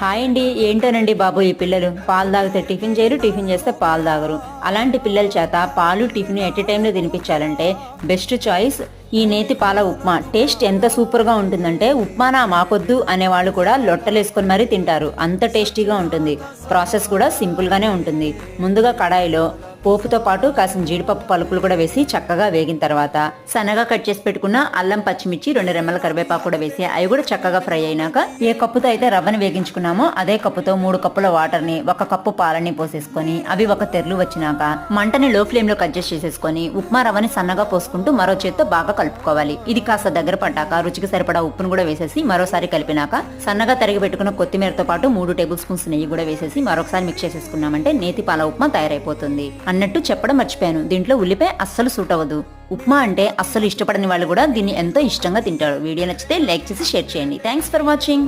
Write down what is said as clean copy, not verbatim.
Hi అండి. ఏంటోనండి బాబు ఈ పిల్లలు పాలు తాగితే టిఫిన్ చేయరు, టిఫిన్ చేస్తే పాలు తాగరు. అలాంటి పిల్లల చేత పాలు టిఫిన్ ఎట్ ఏ టైంలో తినిపించాలంటే బెస్ట్ చాయిస్ ఈ నేతి పాల ఉప్మా. టేస్ట్ ఎంత సూపర్గా ఉంటుందంటే ఉప్మానా మాకొద్దు అనేవాళ్ళు కూడా లొట్టలేసుకొని మరీ తింటారు, అంత టేస్టీగా ఉంటుంది. ప్రాసెస్ కూడా సింపుల్గానే ఉంటుంది. ముందుగా కడాయిలో పోపుతో పాటు కాసిన జీడిపప్పు పలుకులు కూడా వేసి చక్కగా వేగిన తర్వాత సన్నగా కట్ చేసి పెట్టుకున్న అల్లం, పచ్చిమిర్చి, 2 రెమ్మల కరివేపాకు కూడా వేసి అవి కూడా చక్కగా ఫ్రై అయినాక ఏ కప్పుతో అయితే రవ్వని వేగించుకున్నామో అదే కప్పుతో 3 కప్పుల వాటర్ని 1 కప్పు పాలని పోసేసుకొని అవి ఒక తెరలు వచ్చినాక మంటని లో ఫ్లేమ్ లో కట్ చేసేసుకొని ఉప్మా రవ్వని సన్నగా పోసుకుంటూ మరో చేత్తో బాగా కలుపుకోవాలి. ఇది కాస్త దగ్గర పడ్డాక రుచికి సరిపడా ఉప్పును కూడా వేసేసి మరోసారి కలిపినాక సన్నగా తరిగి పెట్టుకున్న కొత్తిమీరతో పాటు 3 టేబుల్ స్పూన్స్ నెయ్యి కూడా వేసేసి మరొకసారి మిక్స్ చేసేసుకున్నామంటే నేతి పాల ఉప్మా తయారైపోతుంది. అన్నట్టు చెప్పడం మర్చిపోయాను, దీంట్లో ఉల్లిపాయ అస్సలు సూట్ అవ్వదు. ఉప్మా అంటే అస్సలు ఇష్టపడని వాళ్ళు కూడా దీన్ని ఎంతో ఇష్టంగా తింటారు. వీడియో నచ్చితే లైక్ చేసి షేర్ చేయండి. Thanks for watching.